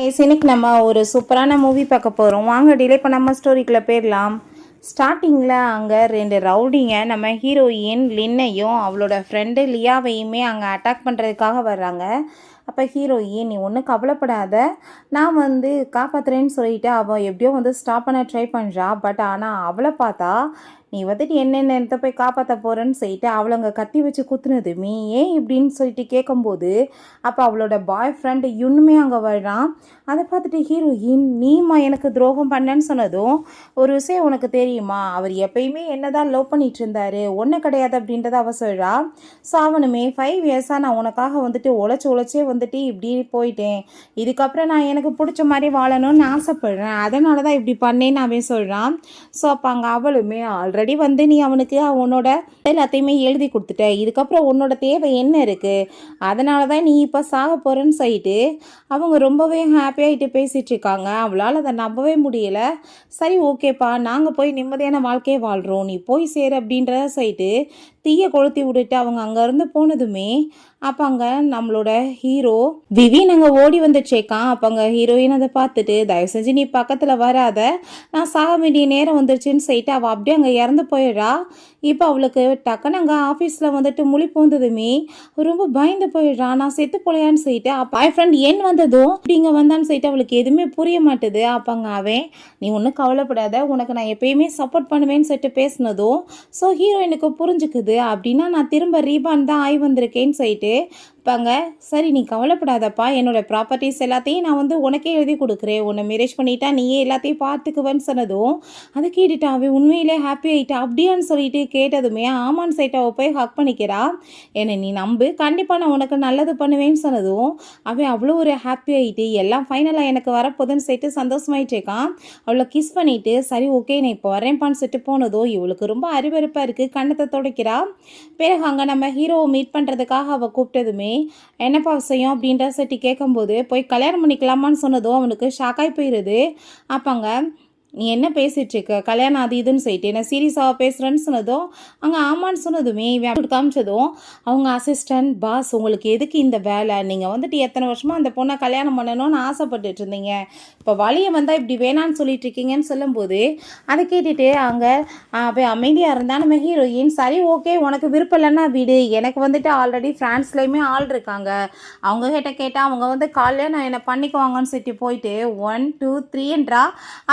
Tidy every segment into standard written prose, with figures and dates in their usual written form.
இன்னைக்கு நம்ம ஒரு சூப்பரான மூவி பார்க்க போகிறோம். வாங்க டிலே பண்ணாமல் ஸ்டோரிக்குள்ளே போயிடலாம். ஸ்டார்டிங்கில் அங்கே 2 ரவுடிங்க நம்ம ஹீரோயின் லின்னையும் அவளோட ஃப்ரெண்டு லியாவையுமே அங்கே அட்டாக் பண்ணுறதுக்காக வர்றாங்க. அப்போ ஹீரோயின், நீ ஒன்றும் கவலைப்படாத, நான் காப்பாற்றுறேன்னு சொல்லிட்டு அவள் எப்படியோ ஸ்டாப் பண்ண ட்ரை பண்ணுறா. பட் ஆனால் அவளை பார்த்தா நீ என்னென்ன இடத்த போய் காப்பாற்ற போகிறேன்னு சொல்லிட்டு அவளை கத்தி வச்சு குத்துனதுமே ஏன் இப்படின்னு சொல்லிட்டு கேட்கும்போது அப்போ அவளோட பாய் ஃப்ரெண்டு இன்னுமே அங்கே வர்றான். அதை பார்த்துட்டு ஹீரோயின், நீமா எனக்கு துரோகம் பண்ணேன்னு சொன்னதும், ஒரு விஷயம் உனக்கு தெரியுமா, அவர் எப்பயுமே என்னதான் லவ் பண்ணிட்டு இருந்தாரு, ஒன்றும் கிடையாது அப்படின்றத அவ சொல்கிறா. ஸோ அவனுமே 5 இயர்ஸாக நான் உனக்காக உழைச்சே இப்படி போயிட்டேன், இதுக்கப்புறம் நான் எனக்கு பிடிச்ச மாதிரி வாழணும்னு ஆசைப்படுறேன், அதனால தான் இப்படி பண்ணேன்னு அவன் சொல்கிறான். ஸோ அப்போ அங்கே அவளுமே, ஆல்ரெடி நீ அவனுக்கு உன்னோட எல்லாத்தையுமே எழுதி கொடுத்துட்ட, இதுக்கப்புறம் உன்னோட தேவை என்ன இருக்குது, அதனால தான் நீ இப்போ சாக போகிறேன்னு சொல்லிட்டு அவங்க ரொம்பவே ஹாப்பியாகிட்டு பேசிகிட்டு இருக்காங்க. அவளால் அதை நம்பவே முடியல. சரி ஓகேப்பா, நாங்கள் போய் நிம்மதியான வாழ்க்கையை வாழ்கிறோம், நீ போய் சேரு அப்படின்றத சொல்லிட்டு தீயை கொளுத்தி விட்டுட்டு அவங்க அங்கேருந்து போனதுமே அப்போ அங்கே நம்மளோட ஹீரோ விவின் அங்கே ஓடி வந்துச்சேக்கான். அப்போ அங்கே ஹீரோயின் அதை பார்த்துட்டு, தயவு செஞ்சு நீ பக்கத்தில் வராத, நான் சாக வேண்டிய நேரம் வந்துருச்சுன்னு சொல்லிட்டு அவள் அப்படியே அங்கே இறந்து போயிடுறா. இப்போ அவளுக்கு டக்குன்னு அங்கே ஆஃபீஸில் முழிப்பு வந்ததுமே ரொம்ப பயந்து போயிடுறா. நான் செத்து போலையான்னு சொல்லிட்டு பாய் ஃப்ரெண்ட் ஏன் வந்ததும் அப்படிங்க வந்தான்னு சொல்லிட்டு அவளுக்கு எதுவுமே புரிய மாட்டுது. அப்போ அங்கே அவன், நீ ஒன்றும் கவலைப்படாத, உனக்கு நான் எப்பயுமே சப்போர்ட் பண்ணுவேன்னு சொல்லிட்டு பேசினதும் ஸோ ஹீரோயினுக்கு புரிஞ்சுக்குது, அப்படின்னா நான் திரும்ப ரீபான் தான் ஆகி வந்திருக்கேன்னு சொல்லிட்டு பாங்க. சரி நீ கவலைப்படாதப்பா, என்னோட ப்ராப்பர்ட்டிஸ் எல்லாத்தையும் நான் உனக்கே எழுதி கொடுக்குறேன், உன்னை மேரேஜ் பண்ணிட்டா நீயே எல்லாத்தையும் பார்த்துக்குவேன்னு சொன்னதும் அதை கேட்டுட்டு அவன் உண்மையிலே ஹாப்பி ஆகிட்டா. அப்படியான்னு சொல்லிட்டு கேட்டதுமே ஆமான்னு சொல்லிட்டு அவள் போய் ஹக் பண்ணிக்கிறா. என்னை நீ நம்பு, கண்டிப்பாக நான் உனக்கு நல்லது பண்ணுவேன்னு சொன்னதும் அவன் அவ்வளோ ஒரு ஹாப்பி ஆகிட்டு எல்லாம் ஃபைனலாக எனக்கு வரப்போதுன்னு சொல்லிட்டு சந்தோஷமாயிட்டு இருக்கான். அவளை கிஸ் பண்ணிவிட்டு சரி ஓகே நான் இப்போ வரேன்ப்பான்னு சொல்லிட்டு போனதும் இவளுக்கு ரொம்ப அறிவறுப்பாக இருக்குது, கண்ணத்தை துடைக்கிறா. பிறகு அங்கே நம்ம ஹீரோவை மீட் பண்ணுறதுக்காக அவள் கூப்பிட்டதுமே என்னப்பா விஷயம் அப்படின்ற சட்டி கேட்கும்போது போய் கல்யாணம் பண்ணிக்கலாமான்னு சொன்னதும் அவனுக்கு ஷாக்காய் போயிடுது. அப்போங்க, நீ என்ன பேசிகிட்டு இருக்க, கல்யாணம் அது இதுன்னு சொல்லிட்டு என்ன சீரியஸாக பேசுகிறேன்னு சொன்னதும் அங்கே ஆமான்னு சொன்னதுமே இவன் காமிச்சதும் அவங்க அசிஸ்டன்ட், பாஸ் உங்களுக்கு எதுக்கு இந்த வேலை, நீங்கள் எத்தனை வருஷமாக அந்த பொண்ணை கல்யாணம் பண்ணணும்னு ஆசைப்பட்டுட்டு இருந்தீங்க, இப்போ வழியை வந்தால் இப்படி வேணான்னு சொல்லிட்டு இருக்கீங்கன்னு சொல்லும்போது அதை கேட்டுட்டு அங்கே போய் அமைதியாக இருந்தால் நம்ம ஹீரோயின், சரி ஓகே உனக்கு விருப்பம் இல்லைன்னா விடு, எனக்கு ஆல்ரெடி ஃப்ரான்ஸ்லேயுமே ஆள் இருக்காங்க, அவங்க கிட்ட கேட்டால் அவங்க காலையில் நான் என்னை பண்ணிக்குவாங்கன்னு சொல்லிட்டு போயிட்டு 1 2 3ன்றா.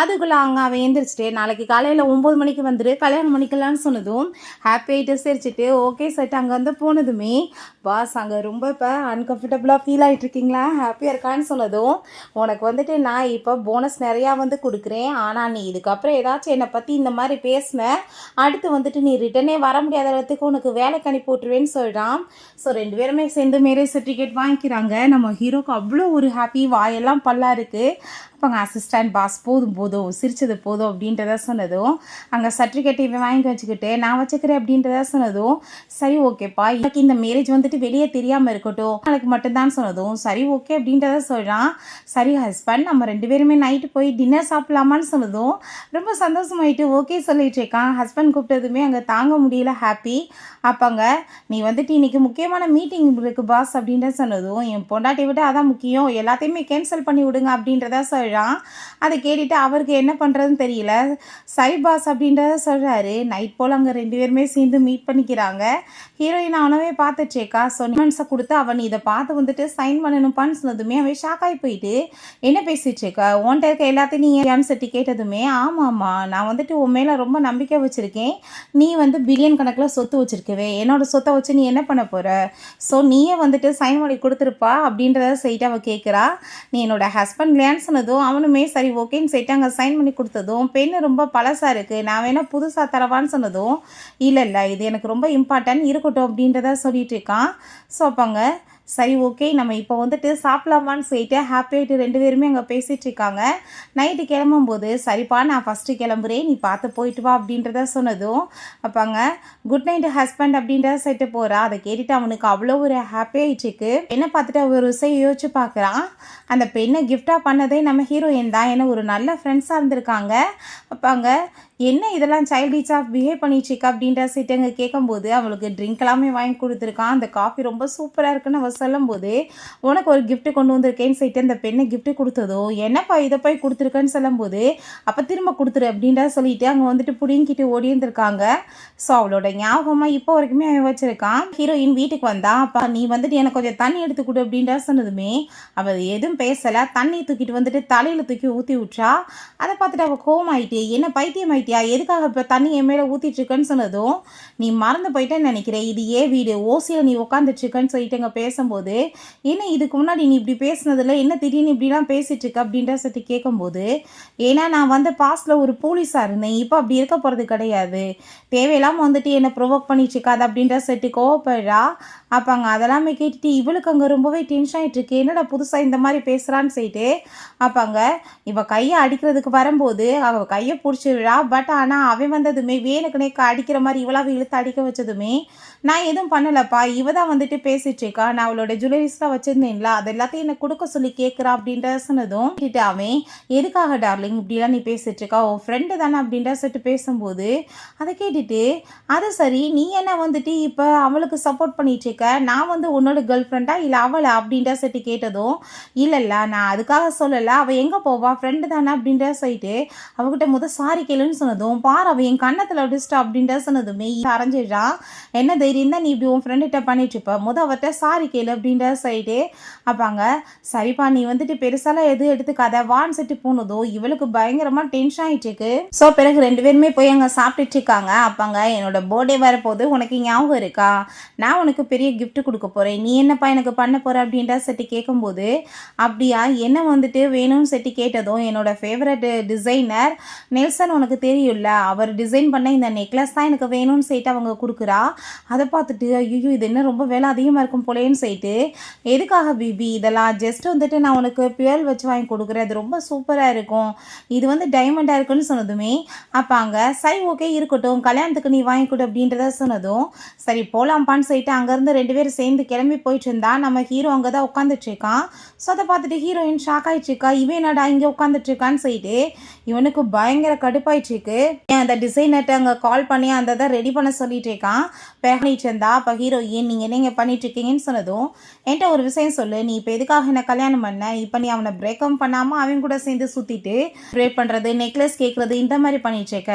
அதுக்குள்ளே அவன் எழுந்திரிச்சிட்டு நாளைக்கு காலையில் 9 மணிக்கு வந்துடு, கல்யாணம் பண்ணிக்கலான்னு சொன்னதும் ஹாப்பி ஆகிட்டு சிரிச்சிட்டு ஓகே சொல்லிட்டு அங்கே போனதுமே பாஸ் அங்கே ரொம்ப இப்போ அன்கம்ஃபர்டபுளாக ஃபீல் ஆகிட்டு இருக்கீங்களா, ஹாப்பியாக இருக்கான்னு சொன்னதும் உனக்கு நான் இப்போ போனஸ் நிறையா கொடுக்குறேன், ஆனால் நீ இதுக்கப்புறம் ஏதாச்சும் என்னை பற்றி இந்த மாதிரி பேசின அடுத்து நீ ரிட்டனே வர முடியாத இடத்துக்கு உனக்கு வேலைக்கு அனுப்பி விட்டுருவேன்னு சொல்கிறான். ஸோ 2 பேருமே சேர்ந்து மேரேஜ் சர்டிஃபிகேட் வாங்கிக்கிறாங்க. நம்ம ஹீரோக்கு அவ்வளோ ஒரு ஹாப்பி, வாயெல்லாம் பல்லா இருக்குது. அப்போ அங்கே அசிஸ்டன்ட் பாஸ் போதும் சிரிச்சது போதும் அப்படின்றத சொன்னதும் அங்கே சர்டிஃபிகேட் இவன் வாங்கி வச்சுக்கிட்டு நான் வச்சுக்கிறேன் அப்படின்றத சொன்னதும் சரி ஓகேப்பா, எனக்கு இந்த மேரேஜ் வெளியே தெரியாமல் இருக்கட்டும், நாளைக்கு மட்டும்தான் சொன்னதும் சரி ஓகே அப்படின்றத சொல்கிறான். சரி ஹஸ்பண்ட், நம்ம 2 பேருமே நைட்டு போய் டின்னர் சாப்பிடலாமான்னு சொன்னதும் ரொம்ப சந்தோஷமாயிட்டு ஓகே சொல்லிட்டு இருக்கான். ஹஸ்பண்ட் கூப்பிட்டதுமே அங்கே தாங்க முடியல ஹாப்பி. அப்போங்க, நீ இன்னைக்கு முக்கியமான மீட்டிங் இருக்குது பாஸ் அப்படின்றத சொன்னதும் என் பொண்டாட்டி விட அதான் முக்கியம், எல்லாத்தையுமே கேன்சல் பண்ணி விடுங்க அப்படின்றத சொல்கிறான். அதை கேட்டுட்டு அவருக்கு என்ன பண்ணுறதுன்னு தெரியல. சரி பாஸ் அப்படின்றத சொல்கிறாரு. நைட் போல் அங்கே 2 பேருமே சேர்ந்து மீட் பண்ணிக்கிறாங்க. ஹீரோயின் அவனவே பார்த்துச்சேக்கா. ஸோ நிமன்ஸை கொடுத்து அவன் இதை பார்த்து சைன் பண்ணணுப்பான்னு சொன்னதுமே அவன் ஷாக் ஆகி போயிட்டு என்ன பேசிட்டுருக்கா, உன்ட்ட இருக்க எல்லாத்தையும் நீ ஏன்னு சொல்லி கேட்டதுமே ஆமாம்மா நான் உன் மேலே ரொம்ப நம்பிக்கை வச்சுருக்கேன், நீ பில்லியன் கணக்கில் சொத்து வச்சுருக்கவே, என்னோட சொத்தை வச்சு நீ என்ன பண்ண போகிற, ஸோ நீயே சைன் பண்ணி கொடுத்துருப்பா அப்படின்றத சொல்லிட்டு அவள் கேட்குறா. நீ என்னோட ஹஸ்பண்ட் இல்லையான்னு சொன்னதும் அவனுமே சரி ஓகேன்னு சொல்லிட்டு அங்கே சைன் பண்ணி கொடுத்ததும் பெண்ணு ரொம்ப பழசாக இருக்குது, நான் வேணால் புதுசாக தரவான்னு சொன்னதும் இல்லை இது எனக்கு ரொம்ப இம்பார்ட்டன்ட் இருக்கட்டும் அப்படின்றத சொல்லிட்டு இருக்கான். ஸோ அப்போங்க சரி ஓகே நம்ம இப்போ சாப்பிடலாமான்னு சொல்லிட்டு ஹாப்பியாகிட்டு 2 பேருமே அங்கே பேசிகிட்டு இருக்காங்க. நைட்டு கிளம்பும்போது சரிப்பா நான் ஃபஸ்ட்டு கிளம்புறேன், நீ பார்த்து போயிட்டு வா அப்படின்றத சொன்னதும் அப்பாங்க குட் நைட் ஹஸ்பண்ட் அப்படின்றத சொல்லிட்டு போகிறா. அதை கேட்டுட்டு அவனுக்கு அவ்வளோ ஒரு ஹாப்பியாகிட்டுருக்கு. என்ன பார்த்துட்டு ஒரு விஷயம் யோசிச்சு பார்க்குறான், அந்த பெண்ணை கிஃப்டாக பண்ணதே நம்ம ஹீரோயின் தான், ஏன்னா ஒரு நல்ல ஃப்ரெண்ட்ஸாக இருந்திருக்காங்க. அப்பாங்க என்ன இதெல்லாம் சைல்டிஷாக பிஹேவ் பண்ணிச்சிக்கா அப்படின்ற சைட்டு அங்கே கேட்கும்போது அவளுக்கு ட்ரிங்க் எல்லாமே வாங்கி கொடுத்துருக்கான். அந்த காஃபி ரொம்ப சூப்பராக இருக்குன்னு அவள் சொல்லும்போது உனக்கு ஒரு கிஃப்ட் கொண்டு வந்திருக்கேன்னு சொல்லிட்டு அந்த பெண்ணை கிஃப்ட் கொடுத்ததோ என்னப்பா இதை போய் கொடுத்துருக்கேன்னு சொல்லும்போது அப்போ திரும்ப கொடுத்துரு அப்படின்ற சொல்லிட்டு அங்கே வந்துட்டு புடிங்கிட்டு ஓடி இருந்திருக்காங்க. ஸோ அவளோட ஞாபகமாக இப்போ வரைக்குமே அவன் வச்சிருக்கான். ஹீரோயின் வீட்டுக்கு வந்தா அப்பா நீ வந்துட்டு எனக்கு கொஞ்சம் தண்ணி எடுத்து கொடு அப்படின்ற சொன்னதுமே அவள் எதுவும் பேசலை. தண்ணி தூக்கிட்டு வந்துட்டு தலையில் தூக்கி ஊற்றி விட்றா. அதை பார்த்துட்டு அவள் கோவமாயிட்டு என்ன பைத்தியம் ஆயிட்டியா எதுக்காக இப்போ தண்ணி என் மேலே ஊற்றிட்டு இருக்கேன்னு சொன்னதும் நீ மறந்து போயிட்டேன்னு நினைக்கிறேன் இது ஏன் வீடு ஓசியில் நீ உட்காந்துட்டு இருக்கேன்னு சொல்லிட்டு அங்கே பேசும்போது என்ன இதுக்கு முன்னாடி நீ இப்படி பேசுனதில்ல என்ன திடீர்னு இப்படிலாம் பேசிட்டு இருக்க அப்படின்ற சொல்லிட்டு கேட்கும்போது ஏன்னா நான் வந்து பாஸ்டில் ஒரு போலீஸாக இருந்தேன் இப்போ அப்படி இருக்க போகிறது கிடையாது தேவையில்லாமல் வந்துட்டு என்னை ப்ரொவோக் பண்ணிட்டு இருக்காது அப்படின்ற சொல்லிட்டு கோவப்படுறா. அப்போ அங்கே அதெல்லாமே கேட்டுட்டு இவளுக்கு அங்கே ரொம்பவே டென்ஷன் ஆகிட்டு இருக்கு என்னடா புதுசாக இந்த மாதிரி பேசுகிறான்னு சொல்லிட்டு அப்போ அங்கே இவள் கையை அடிக்கிறதுக்கு வரும்போது அவள் கையை பிடிச்சிடுறா. பட் ஆனால் அவன் வந்ததுமே வேணுக்குனே அடிக்கிற மாதிரி இவளாக இழுத்து அடிக்க வச்சதுமே நான் எதுவும் பண்ணலப்பா இவ தான் வந்துட்டு பேசிட்டு இருக்கா நான் அவளோட ஜுவல்லரிஸ்லாம் வச்சிருந்தேன்ல அது எல்லாத்தையும் என்னை கொடுக்க சொல்லி கேட்குறா அப்படின்ற சொன்னதும் கேட்டு அவன் எதுக்காக டார்லிங் இப்படிலாம் நீ பேசிட்டு இருக்கா உன் ஃப்ரெண்டு தானே அப்படின்ற சொல்லிட்டு பேசும்போது அதை கேட்டுட்டு அது சரி நீ என்ன வந்துட்டு இப்போ அவளுக்கு சப்போர்ட் பண்ணிட்டு இருக்க நான் வந்து உன்னோட கேர்ள் ஃப்ரெண்டா இல்லை அவளை அப்படின்ற சொல்லிட்டு கேட்டதும் இல்லைல்ல நான் அதுக்காக சொல்லலை அவள் எங்கே போவா ஃப்ரெண்டு தானே அப்படின்ற சொல்லிட்டு அவகிட்ட சாரி கேளுன்னு சொன்னதும் பாரு அவள் என் கண்ணத்தில் அடிச்சிட்டா அப்படின்ற சொன்னதுமே அரைஞ்சிடுறான். என்ன தைரியம் தான் நீ இப்படி உன் ஃப்ரெண்டுகிட்ட பண்ணிட்டு இருப்ப அவர்கிட்ட சாரி கேளு அப்படின்ற சொல்லிட்டு அப்பாங்க சரிப்பா நீ வந்துட்டு பெருசாலாம் எதுவும் எடுத்துக்காத வான்னு சொல்லிட்டு போனதோ இவளுக்கு பயங்கரமாக டென்ஷன் ஆகிட்டு இருக்கு. ஸோ பிறகு ரெண்டு பேருமே போய் அங்கே சாப்பிட்டுட்டு இருக்காங்க. அப்பாங்க என்னோட பர்த்டே வரப்போது உனக்கு ஞாபகம் இருக்கா நான் உனக்கு பெரிய கிஃப்ட் கொடுக்க போகிறேன் நீ என்னப்பா எனக்கு பண்ண போகிற அப்படின்ற செட்டு கேட்கும்போது அப்படியா என்ன வந்துட்டு வேணும்னு செட்டு கேட்டதும் என்னோட ஃபேவரட் டிசைனர் நெல்சன் உனக்கு தெரியும்ல அவர் டிசைன் பண்ண இந்த நெக்லஸ் தான் எனக்கு வேணும்னு சொல்லிட்டு அவங்க கொடுக்குறா. அதை பார்த்துட்டு ஐயோ இது என்ன ரொம்ப வேலை அதிகமாக இருக்கும் போலேன்னு சொல்லிட்டு எதுக்காக பிபி இதெல்லாம் ஜஸ்ட் வந்துட்டு நான் உனக்கு பியல் வச்சு வாங்கி கொடுக்குறேன் அது ரொம்ப சூப்பராக இருக்கும் இது வந்து டைமண்டாக இருக்குன்னு சொன்னதுமே அப்போ அங்கே சரி ஓகே இருக்கட்டும் கல்யாணத்துக்கு நீ வாங்கி கொடு அப்படின்றத சொன்னதும் சரி போகலாம்ப்பான்னு சொல்லிட்டு அங்கேருந்து ரெண்டு பேரும் சேர்ந்து கிளம்பி போயிட்டு இருந்தா நம்ம ஹீரோ அங்கே தான் உட்காந்துட்டு இருக்கான். ஸோ அதை பார்த்துட்டு ஹீரோயின் ஷாக் ஆகிட்டு இருக்கா இவன் என்னடா இங்கே உட்காந்துட்டு இருக்கான்னு சொல்லிட்டு இவனுக்கு பயங்கர கடுப்பாயிட்டு இருக்கு. அந்த டிசைனர்கிட்ட அங்கே கால் பண்ணி அந்த தான் ரெடி பண்ண சொல்லிட்டு இருக்கான் பண்ணிட்டு இருந்தா. அப்போ ஹீரோயின் நீங்கள் என்னங்க பண்ணிட்டு இருக்கீங்கன்னு சொன்னதும் என்கிட்ட ஒரு விஷயம் சொல்லு நீ இப்போ எதுக்காக என்ன கல்யாணம் பண்ண இப்போ நீ அவனை பிரேக்கப் பண்ணாமல் அவன் கூட சேர்ந்து சுற்றிட்டு பிரேக் பண்ணுறது நெக்லஸ் கேட்குறது இந்த மாதிரி பண்ணிட்டு இருக்க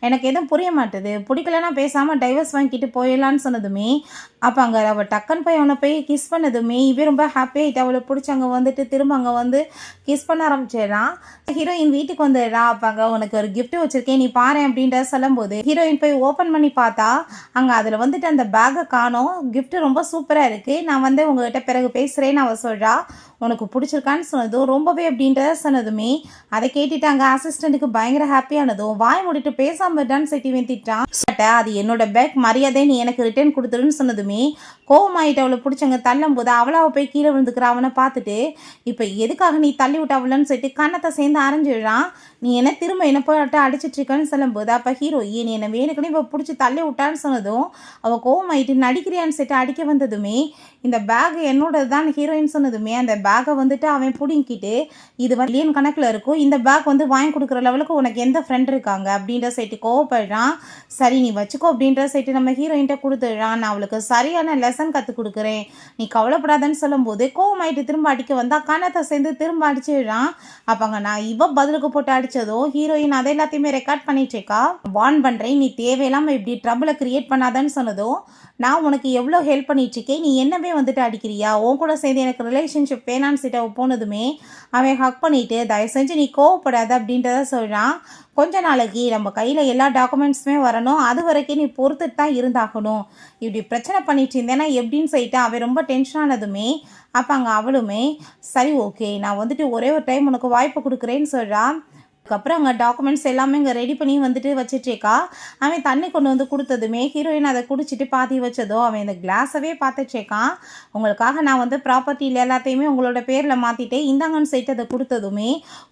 எனக்கு எதுவும் புரிய மாட்டுது பிடிக்கலன்னா பேசாமல் டைவர்ஸ் வாங்கிட்டு போயிடலான்னு சொன்னதுமே அப்போ அங்கே அவள் டக்குன்னு போய் அவனை போய் கிஸ் பண்ணதுமே இவன் ரொம்ப ஹாப்பி ஆகிட்டு அவளை பிடிச்சி அங்கே வந்துட்டு திரும்ப அங்கே வந்து கிஸ் பண்ண ஆரம்பிச்சிடறான். ஹீரோயின் வீட்டுக்கு வந்துடுறா. அப்போ அங்கே உனக்கு ஒரு கிஃப்ட் வச்சிருக்கேன் நீ பாரு அப்படின்ற சொல்லும்போது ஹீரோயின் போய் ஓப்பன் பண்ணி பார்த்தா அங்கே அதில் வந்துட்டு அந்த பேக்கை காணோம் கிஃப்ட் ரொம்ப சூப்பராக இருக்குது நான் வந்து உங்கள்கிட்ட பிறகு பேசுகிறேன்னு அவள் சொல்கிறா. உனக்கு பிடிச்சிருக்கான்னு சொன்னதும் ரொம்பவே அப்படின்றத சொன்னதுமே அதை கேட்டுட்டு அங்கே அசிஸ்டண்ட்டுக்கு பயங்கர ஹாப்பியானதும் வாய் மூடிட்டு பேசாமல் இருடான்னு செட்டி வெந்திட்டான். அது என்னோட பேக் மரியாதை நீ எனக்கு ரிட்டர்ன் கொடுத்துருன்னு சொன்னதுமே கோவமாயிட்டு அவளை பிடிச்சவங்க தள்ளும் போது அவளாவை போய் கீழே விழுந்துக்கிற அவனை பார்த்துட்டு இப்போ எதுக்காக நீ தள்ளி விட்ட அவளன்னு சொல்லிட்டு கண்ணத்தை சேர்ந்து அரைஞ்சிடுறான். நீ என்ன திரும்ப என்ன போய்ட்டு அடிச்சிட்டு இருக்கன்னு சொல்லும்போது அப்போ ஹீரோயின் என்னை வேணுக்குன்னு இப்போ பிடிச்சி தள்ளி விட்டான்னு சொன்னதும் அவள் கோவமாயிட்டு நடிக்கிறியான்னு சொல்லிட்டு அடிக்க வந்ததுமே இந்த பேக் என்னோடது தான் ஹீரோயின் சொன்னதுமே அந்த பேக்கை வந்துட்டு அவன் பிடிங்கிட்டு இது மில்லியன் கணக்கில் இருக்கும் இந்த பேக் வந்து வாங்கி கொடுக்குற லெவலுக்கு உனக்கு எந்த ஃப்ரெண்ட் இருக்காங்க அப்படின்ற சைட்டு கோவப்படுறான். சரி நீ வச்சுக்கோ அப்படின்ற சைட்டு நம்ம ஹீரோயின்ட்ட கொடுத்துடுறான் நான் அவளுக்கு சரியான லெசன் கற்றுக் கொடுக்குறேன் நீ கவலைப்படாதன்னு சொல்லும்போது கோவமாயிட்டு திரும்ப அடிக்க வந்தா கண்ணத்தை சேர்ந்து திரும்ப அடிச்சிடுறான். அப்போங்க நான் இவ பதிலுக்கு போட்டு அடித்ததும் ஹீரோயின் அதை எல்லாத்தையுமே ரெக்கார்ட் பண்ணிட்டு இருக்கா. வார்ன் பண்ணுறேன் நீ தேவையில்லாமல் இப்படி ட்ரபிளை கிரியேட் பண்ணாதன்னு சொன்னதும் நான் உனக்கு எவ்வளோ ஹெல்ப் பண்ணிட்டு இருக்கேன் நீ என்னவே வந்துட்டு அடிக்கிறியா உன் கூட சேர்ந்து எனக்கு ரிலேஷன்ஷிப் வேணான்னு சிட்ட போனதுமே அவன் ஹக் பண்ணிட்டு தயவு செஞ்சு நீ கோவப்படாத அப்படின்றத சொல்கிறான். கொஞ்ச நாளைக்கு நம்ம கையில் எல்லா டாக்குமெண்ட்ஸுமே வரணும் அது வரைக்கும் நீ பொறுத்துட்டு தான் இருந்தாகணும் இப்படி பிரச்சனை பண்ணிட்டு இருந்தேன்னா எப்படின்னு சொல்லிட்டு அவன் ரொம்ப டென்ஷன் ஆனதுமே அப்போ அங்கே அவளுமே சரி ஓகே நான் வந்துட்டு ஒரே ஒரு டைம் உனக்கு வாய்ப்பு கொடுக்குறேன்னு சொல்கிறான். அதுக்கப்புறம் அங்கே டாக்குமெண்ட்ஸ் எல்லாமே இங்கே ரெடி பண்ணி வந்துட்டு வச்சுட்ருக்கா. அவன் தண்ணி கொண்டு வந்து கொடுத்ததுமே ஹீரோயின் அதை குடிச்சிட்டு பாத்தி வச்சதோ அவன் இந்த கிளாஸவே பார்த்துட்ருக்கான். உங்களுக்காக நான் வந்து ப்ராப்பர்ட்டியில் எல்லாத்தையுமே உங்களோட பேரில் மாற்றிட்டேன் இந்தாங்கன்னு சொல்லிட்டு அதை கொடுத்ததுமே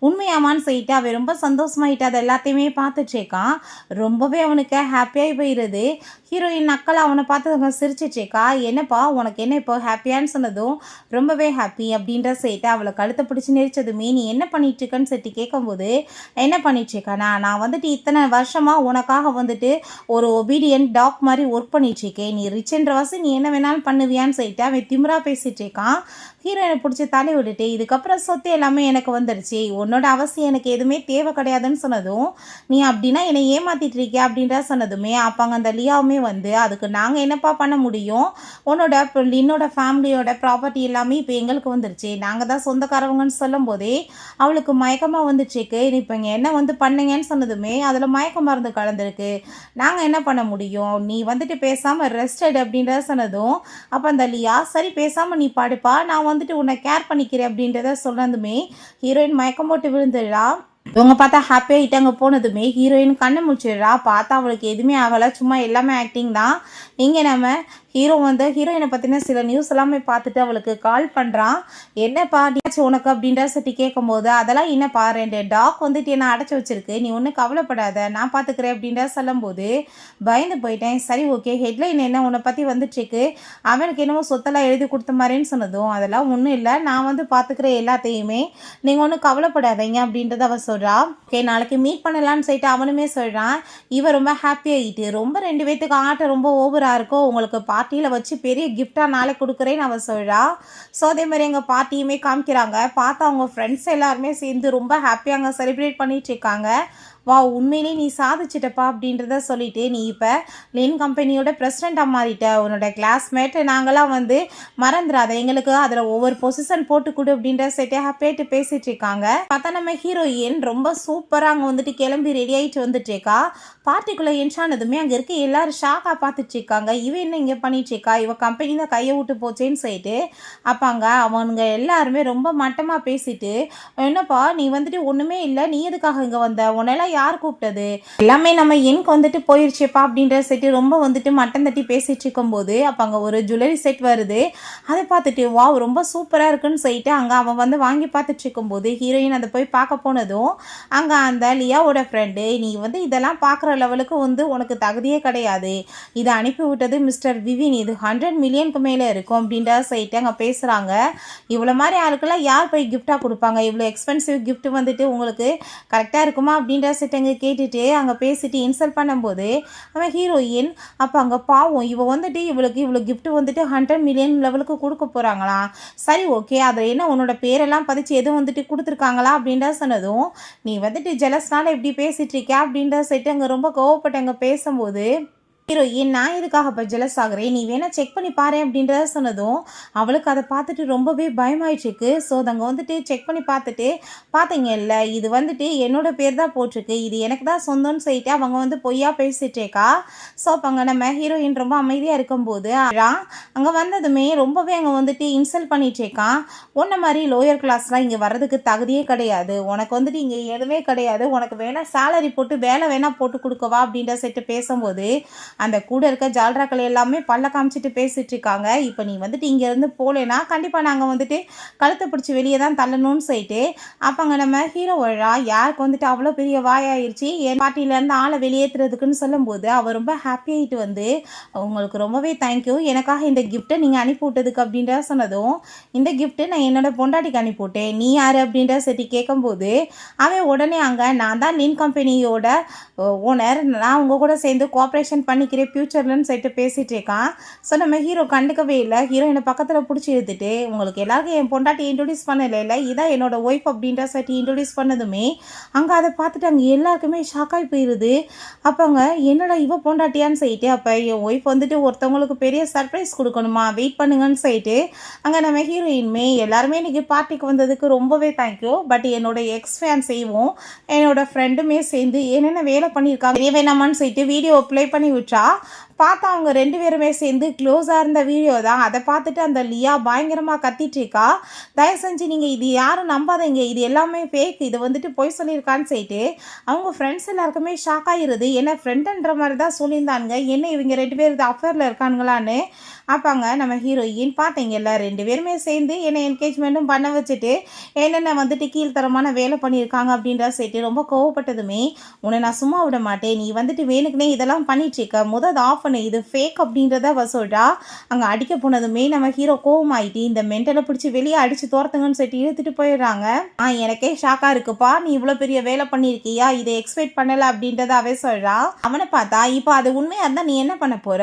உண்மையாமான்னு சொல்லிட்டு அவன் ரொம்ப சந்தோஷமாயிட்டு அதை எல்லாத்தையுமே பார்த்துட்ருக்கான். ரொம்பவே அவனுக்கு ஹாப்பியாகி போயிடுது. ஹீரோயின் நக்கல் அவனை பார்த்து அவங்க சிரிச்சிட்ருக்கா. என்னப்பா உனக்கு என்ன இப்போ ஹாப்பியான்னு சொன்னதும் ரொம்பவே ஹாப்பி அப்படின்ற சொல்லிட்டு அவளை கழுத்தை பிடிச்சி நெரிச்சதுமே நீ என்ன பண்ணிகிட்ருக்கன்னு சொல்லிட்டு கேட்கும்போது என்ன பண்ணிட்டுருக்கேனா, நான் வந்துட்டு இத்தனை வருஷமாக உனக்காக வந்துட்டு ஒரு ஒபீடியன்ட் டாக் மாதிரி ஒர்க் பண்ணிட்டுருக்கேன், நீ ரிச்ன்ற வாசி நீ என்ன வேணாலும் பண்ணுவியான்னு சொல்லிட்டு அவன் திமிரா பேசிகிட்டு இருக்கான். ஹீரோயினை பிடிச்சி தள்ளி விட்டுட்டு இதுக்கப்புறம் சொத்து எல்லாமே எனக்கு வந்துடுச்சு, உன்னோட அவசியம் எனக்கு எதுவுமே தேவை கிடையாதுன்னு சொன்னதும், நீ அப்படின்னா என்னை ஏமாத்திட்டு இருக்கிய அப்படின்ற சொன்னதுமே அப்பாங்க அந்த லியாவுமே வந்து அதுக்கு நாங்கள் என்னப்பா பண்ண முடியும், உன்னோட லின்னோட ஃபேமிலியோட ப்ராப்பர்ட்டி எல்லாமே இப்போ எங்களுக்கு வந்துருச்சு, நாங்கள் தான் சொந்தக்காரவங்கன்னு சொல்லும் போதே அவளுக்கு மயக்கமாக வந்துச்சுக்கு. இப்போ இங்கே என்ன வந்து பண்ணுங்கன்னு சொன்னதுமே அதில் மயக்க மருந்து கலந்துருக்கு, நாங்கள் என்ன பண்ண முடியும், நீ வந்துட்டு பேசாமல் ரெஸ்டட் அப்படின்றத சொன்னதும் அப்போ அந்த லியா சரி பேசாமல் நீ பாடுப்பா, நான் வந்துட்டு உன்னை கேர் பண்ணிக்கிறேன் அப்படின்றத சொன்னதுமே ஹீரோயின் மயக்கம் போட்டு விழுந்துடுறா. இவங்க பார்த்தா ஹாப்பியாக ஆகிட்டாங்க. போனதுமே ஹீரோயின் கண்ணை முடிச்சிடுறா. பார்த்தா அவளுக்கு எதுவுமே ஆகலை, சும்மா எல்லாமே ஆக்டிங் தான். இங்கே நம்ம ஹீரோ வந்து ஹீரோயினை பற்றின சில நியூஸ் எல்லாமே பார்த்துட்டு அவளுக்கு கால் பண்ணுறான். என்னப்பா டியாச்சு உனக்கு அப்படின்ற சட்டி கேட்கும்போது அதெல்லாம் என்னப்பா 2 டாக் வந்துட்டு என்ன அடைச்சி வச்சிருக்கு, நீ ஒன்றும் கவலைப்படாத நான் பார்த்துக்கிறேன் அப்படின்ற சொல்லும்போது பயந்து போயிட்டேன். சரி ஓகே, ஹெட்லைன் என்ன உன்னை பற்றி வந்துட்டுருக்கு, அவனுக்கு என்னமோ சொத்தெல்லாம் எழுதி கொடுத்த மாதிரின்னு சொன்னதும் அதெல்லாம் ஒன்றும் இல்லை, நான் வந்து பார்த்துக்கிறேன் எல்லாத்தையுமே, நீங்கள் ஒன்றும் கவலைப்படாதீங்க அப்படின்றத அவள் சொல்கிறா. ஓகே நாளைக்கு மீட் பண்ணலான்னு சொல்லிட்டு அவனுமே சொல்கிறான். இவன் ரொம்ப ஹாப்பி ஆகிட்டு ரொம்ப 2 பேத்துக்கு ஆட்டம் ரொம்ப ஓவராக இருக்கோ, உங்களுக்கு பார்ட்டியில் வச்சு பெரிய கிஃப்டாக நாளை கொடுக்குறேன்னு அவள் சொல்கிறா. ஸோ அதே மாதிரி எங்கள் பார்ட்டியுமே காமிக்கிறாங்க. பார்த்தா அவங்க ஃப்ரெண்ட்ஸ் எல்லாருமே சேர்ந்து ரொம்ப ஹாப்பியாக அங்கே செலிப்ரேட் பண்ணிட்டு இருக்காங்க. வா உண்மையிலே நீ சாதிச்சிட்டப்பா அப்படின்றத சொல்லிட்டு நீ இப்போ லின் கம்பெனியோட பிரசிடெண்ட்டாக மாறிட்ட, உன்னோட கிளாஸ்மேட்டு நாங்களாம் வந்து மறந்துடாத, எங்களுக்கு அதில் ஒவ்வொரு பொசிஷன் போட்டு கொடு அப்படின்ற செட்டே ஹாப்பியாகிட்டு பேசிகிட்டு இருக்காங்க. பார்த்தா நம்ம ஹீரோயின் ரொம்ப சூப்பராக அங்கே வந்துட்டு கிளம்பி ரெடி ஆகிட்டு வந்துட்டுருக்கா. பார்ட்டிக்குள்ளே என்ஷானதுமே அங்கே இருக்க எல்லோரும் ஷாக்காக பார்த்துட்டு இருக்காங்க. இவ என்ன இங்கே பண்ணிட்டுருக்கா, இவ கம்பெனி தான் கையை விட்டு போச்சேன்னு சொல்லிட்டு அப்பாங்க அவனுங்க எல்லாருமே ரொம்ப மட்டமாக பேசிட்டு, என்னப்பா நீ வந்துட்டு ஒன்றுமே இல்லை, நீ எதுக்காக இங்கே வந்த, உன்னெல்லாம் யார் கூப்பிட்டது, எல்லாமே நம்ம எனக்கு வந்துட்டு போயிடுச்சுப்பா அப்படின்ற செட்டு ரொம்ப வந்துட்டு மட்டம் தட்டி பேசிட்டு இருக்கும்போது அப்போ அங்கே ஒரு ஜுவல்லரி செட் வருது. அதை பார்த்துட்டு வா ரொம்ப சூப்பராக இருக்குன்னு சொல்லிட்டு அங்கே அவன் வந்து வாங்கி பார்த்துட்டு இருக்கும்போது ஹீரோயின் அதை போய் பார்க்க போனதும் அங்கே அந்த லியாவோட ஃப்ரெண்டு, நீ வந்து இதெல்லாம் பார்க்குற லெவலுக்கு வந்து உனக்கு தகுதியே கிடையாது, இதை அனுப்பி விட்டது மிஸ்டர் விவின், இது 100 மில்லியனுக்கு மேலே இருக்கும் அப்படின்ற சொல்லிட்டு அங்கே பேசுகிறாங்க. இவ்வளோ மாதிரி ஆளுக்கெல்லாம் யார் போய் கிஃப்டாக கொடுப்பாங்க, இவ்வளோ எக்ஸ்பென்சிவ் கிஃப்ட் வந்துட்டு உங்களுக்கு கரெக்டாக இருக்குமா அப்படின்ற செட்டங்க கேட்டுட்டு அங்கே பேசிட்டு இன்சல்ட் பண்ணும்போது அவன் ஹீரோயின் அப்போ அங்கே பாவம் இவ வந்துட்டு இவளுக்கு இவ்வளோ கிஃப்ட் வந்துட்டு 100 மில்லியன் லெவலுக்கு கொடுக்க போகிறாங்களாம். சரி ஓகே அதில் என்ன உன்னோட பேரெல்லாம் பதிச்சு எதுவும் வந்துட்டு கொடுத்துருக்காங்களா அப்படின்ற சொன்னதும் நீ வந்துட்டு ஜெலஸ்னால எப்படி பேசிட்டு இருக்க அப்படின்ற செட்டு அங்கே ரொம்ப கோவப்பட்டு அங்கே பேசும்போது ஹீரோயின் நான் எதுக்காக இப்போ ஜெலஸ் ஆகுறேன், நீ வேணா செக் பண்ணி பாரு அப்படின்றத சொன்னதும் அவளுக்கு அதை பார்த்துட்டு ரொம்பவே பயமாயிட்டுருக்கு. ஸோ அங்கே வந்துட்டு செக் பண்ணி பார்த்துட்டு பார்த்தீங்க இல்லை இது வந்துட்டு என்னோட பேர் தான் போட்டிருக்கு, இது எனக்கு தான் சொந்தம்னு சொல்லிட்டு அவங்க வந்து பொய்யா பேசிட்டேக்கா. ஸோ அப்போ அங்கே நம்ம ஹீரோயின் ரொம்ப அமைதியாக இருக்கும்போது அங்கே வந்ததுமே ரொம்பவே அங்கே வந்துட்டு இன்சல்ட் பண்ணிட்டேக்கான். உன்ன மாதிரி லோயர் கிளாஸ்லாம் இங்கே வர்றதுக்கு தகுதியே கிடையாது, உனக்கு வந்துட்டு இங்கே எதுவுமே கிடையாது, உனக்கு வேணால் சேலரி போட்டு வேலை வேணால் போட்டு கொடுக்கவா அப்படின்ற செட்டு பேசும்போது அந்த கூட இருக்க ஜால்ராக்கள் எல்லாமே பல்ல காமிச்சிட்டு பேசிட்டு இருக்காங்க. இப்போ நீ வந்துட்டு இங்கேருந்து போகலன்னா கண்டிப்பாக நாங்கள் வந்துட்டு கழுத்தை பிடிச்சி வெளியே தான் தள்ளணும்னு சொல்லிட்டு அப்போங்க நம்ம ஹீரோ வழா யாருக்கு வந்துட்டு அவ்வளோ பெரிய வாயாயிருச்சு என் பார்ட்டியிலேருந்து ஆளை வெளியேற்றுறதுக்குன்னு சொல்லும்போது அவர் ரொம்ப ஹாப்பியாகிட்டு வந்து உங்களுக்கு ரொம்பவே தேங்க்யூ, எனக்காக இந்த கிஃப்ட்டை நீங்கள் அனுப்பி விட்டதுக்கு அப்படின்ற சொன்னதும் இந்த கிஃப்ட்டு நான் என்னோட பொண்டாட்டிக்கு அனுப்பிவிட்டேன், நீ யார் அப்படின்ற சரி கேட்கும்போது அவன் உடனே அங்கே நான் தான் லின் கம்பெனியோட ஓனர், நான் உங்கள் கூட சேர்ந்து கோஆப்ரேஷன் பண்ணிக்கிறேன் ஃபியூச்சர்லன்னு சொல்லிட்டு பேசிகிட்டு இருக்கான். ஸோ நம்ம ஹீரோ கண்டுக்கவே இல்லை. ஹீரோயினை பக்கத்தில் பிடிச்சி எடுத்துட்டு உங்களுக்கு எல்லாருக்கும் என் பொண்டாட்டி இன்ட்ரடியூஸ் பண்ணல இல்லை இதான் என்னோட ஒய்ஃப் அப்படின்ற சொல்லிட்டு இன்ட்ரடியூஸ் பண்ணதுமே அங்கே அதை பார்த்துட்டு அங்கே எல்லாருக்குமே ஷாக்காகி போயிடுது. அப்போங்க என்னடா இவ பொண்டாட்டியான்னு சொல்லிட்டு அப்போ என் ஒய்ஃப் வந்துட்டு ஒருத்தவங்களுக்கு பெரிய சர்ப்ரைஸ் கொடுக்கணுமா வெயிட் பண்ணுங்கன்னு சொல்லிட்டு அங்கே நம்ம ஹீரோயின்மே எல்லாருமே இன்றைக்கி பார்ட்டிக்கு வந்ததுக்கு ரொம்பவே தேங்க்யூ, பட் என்னோட எக்ஸ் ஃபேன் செய்வோம் என்னோட ஃப்ரெண்டுமே சேர்ந்து என்னென்ன வேலை பண்ணியிருக்காங்க வேணாமான்னு சொல்லிட்டு வீடியோ ப்ளே பண்ணி விட்டா பார்த்தா அவங்க 2 பேருமே சேர்ந்து க்ளோஸாக இருந்த வீடியோ தான். அதை பார்த்துட்டு அந்த லியா பயங்கரமாக கத்திட்டு இருக்கா. தயவு செஞ்சு நீங்கள் இது யாரும் நம்பாதீங்க, இது எல்லாமே ஃபேக், இது வந்துட்டு பொய் சொல்லியிருக்கான்னு சொல்லிட்டு அவங்க ஃப்ரெண்ட்ஸ் எல்லாருக்குமே ஷாக் ஆகிருது. ஏன்னா ஃப்ரெண்டுன்ற மாதிரி தான் சொல்லியிருந்தானுங்க, என்ன இவங்க 2 பேர் இது அஃபேரில் இருக்கானுங்களான்னு. அப்பாங்க நம்ம ஹீரோயின் பார்த்தீங்கல்ல 2 பேருமே சேர்ந்து என்னை என்கேஜ்மெண்ட்டும் பண்ண வச்சுட்டு என்னென்ன வந்துட்டு கீழ்த்தரமான வேலை பண்ணியிருக்காங்க அப்படின்ற சொல்லிட்டு ரொம்ப கோவப்பட்டதுமே உன்னை நான் சும்மா விட மாட்டேன், நீ வந்துட்டு வேணுக்குனே இதெல்லாம் பண்ணிட்டு இருக்க, முதல் ஆஃப் பண்ணு, இது ஃபேக் அப்படின்றத அவள் சொல்கிறா. அங்கே அடிக்க போனதுமே நம்ம ஹீரோ கோவமாயிட்டு இந்த மென்டலை பிடிச்சி வெளியே அடித்து துரத்துங்கன்னு சொல்லிட்டு இழுத்துட்டு போயிடுறாங்க. எனக்கே ஷாக்காக இருக்குப்பா, நீ இவ்வளோ பெரிய வேலை பண்ணியிருக்கியா, இதை எக்ஸ்பெக்ட் பண்ணலை அப்படின்றத அவன் சொல்கிறா. அவனை பார்த்தா இப்போ அது உண்மையாக இருந்தால் நீ என்ன பண்ண போகிற,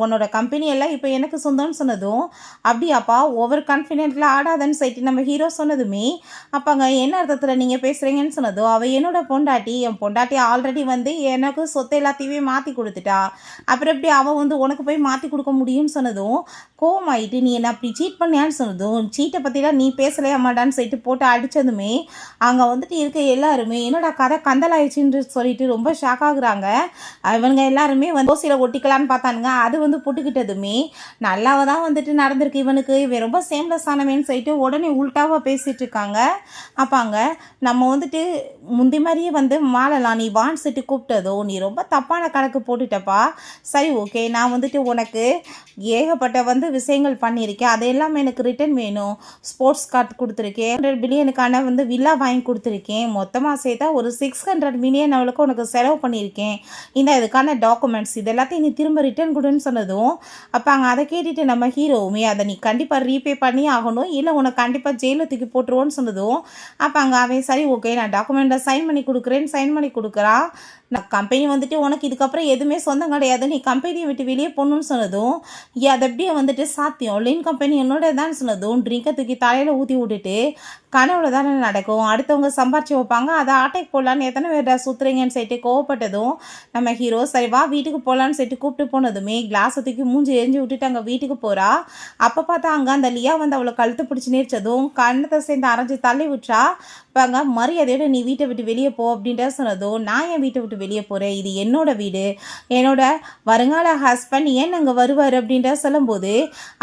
உன்னோட கம்பெனி எல்லாம் இப்போ எனக்கு சொந்தம்னு சொன்னதும் அப்படியாப்பா ஓவர் கான்ஃபிடென்ட்டில் ஆடாதன்னு சொல்லிட்டு நம்ம ஹீரோ சொன்னதுமே அப்பாங்க என்ன அர்த்தத்தில் நீங்கள் பேசுகிறீங்கன்னு சொன்னதும் அவள் என்னோட பொண்டாட்டி, என் பொண்டாட்டி ஆல்ரெடி வந்து எனக்கு சொத்தை எல்லாத்தையுமே மாற்றி கொடுத்துட்டா, அப்புறம் எப்படி அவள் வந்து உனக்கு போய் மாற்றி கொடுக்க முடியும்னு சொன்னதும் கோவமாயிட்டு நீ என்ன அப்படி சீட் பண்ணியான்னு சொன்னதும் சீட்டை பற்றிலாம் நீ பேசலையா மாட்டான்னு சொல்லிட்டு போட்டு அடித்ததுமே அங்கே வந்துட்டு இருக்க எல்லாருமே என்னோட கதை கந்தலாயிடுச்சுன்னு சொல்லிட்டு ரொம்ப ஷாக் ஆகுறாங்க. இவங்க எல்லாருமே வந்து தோசையில் ஒட்டிக்கலான்னு பார்த்தானுங்க, அது வந்து புட்டுக்கிட்டதுமே நல்லாவ தான் வந்துட்டு நடந்திருக்கு இவனுக்கு, இவன் ரொம்ப சேம்லெஸ் ஆனவேன்னு சொல்லிட்டு உடனே உள்டாவாக பேசிகிட்டு இருக்காங்க. அப்பாங்க நம்ம வந்துட்டு முந்தி மாதிரியே வந்து மாலலாம் நீ வான் செட்டு கூப்பிட்டதோ நீ ரொம்ப தப்பான கணக்கு போட்டுட்டப்பா. சரி ஓகே, நான் வந்துட்டு உனக்கு ஏகப்பட்ட வந்து விஷயங்கள் பண்ணியிருக்கேன், அது எல்லாமே எனக்கு ரிட்டர்ன் வேணும். ஸ்போர்ட்ஸ் கார்டு கொடுத்துருக்கேன், 100 பில்லியனுக்கான வந்து வில்லா வாங்கி கொடுத்துருக்கேன், மொத்தமாக சேர்த்தா ஒரு 600 மில்லியன் அவளுக்கு உனக்கு செலவு பண்ணியிருக்கேன், இந்த இதுக்கான டாக்குமெண்ட்ஸ் இது எல்லாத்தையும் நீ திரும்ப ரிட்டர்ன் கொடுன்னு சொன்னதும் அப்போ அங்கே அதை கேட்டுட்டு நம்ம ஹீரோவுமே அதை நீ கண்டிப்பாக ரீபே பண்ணி ஆகணும், இல்லை உனக்கு கண்டிப்பாக ஜெயிலில் தூக்கி போட்டுருவோன்னு சொன்னதும் அப்போ அங்கே அவன் சரி ஓகே நான் டாக்குமெண்ட்டை சைன் பண்ணி கொடுக்குறேன்னு சைன் பண்ணி கொடுக்குறான். நான் கம்பெனி வந்துட்டு உனக்கு இதுக்கப்புறம் எதுவுமே சொந்தம் கிடையாது, நீ கம்பெனியை விட்டு வெளியே போகணுன்னு சொன்னதும் அது அப்படியே வந்துட்டு சாத்தியம், லின் கம்பெனி என்னோட தான் சொன்னதும் ட்ரிங்கை தூக்கி தலையில் ஊற்றி விட்டுட்டு கனவுல தானே நடக்கும், அடுத்தவங்க சம்பாரிச்சு வைப்பாங்க, அதை ஆட்டைக்கு போடலான்னு எத்தனை பேர் சுற்றுறீங்கன்னு சொல்லிட்டு கோவப்பட்டதும் நம்ம ஹீரோ சரி வா வீட்டுக்கு போகலான்னு சொல்லிட்டு கூப்பிட்டு போனதுமே கிளாஸை தூக்கி மூஞ்சி எரிஞ்சு விட்டுட்டு அங்கே வீட்டுக்கு போகிறா. அப்போ பார்த்தா அங்கே அந்த லியா வந்து அவளை கழுத்து பிடிச்சி நேர்ச்சதும் கண்ணத்தை சேர்ந்து அரைஞ்சி தள்ளி விட்டுறா. இப்போ அங்கே மரியாதையோட நீ வீட்டை விட்டு வெளியே போ அப்படின்ற சொன்னதும் நான் என் வீட்டை விட்டு வெளியே போகிறேன், இது என்னோட வீடு, என்னோட வருங்கால ஹஸ்பண்ட் ஏன் அங்கே வருவார் அப்படின்ற சொல்லும்போது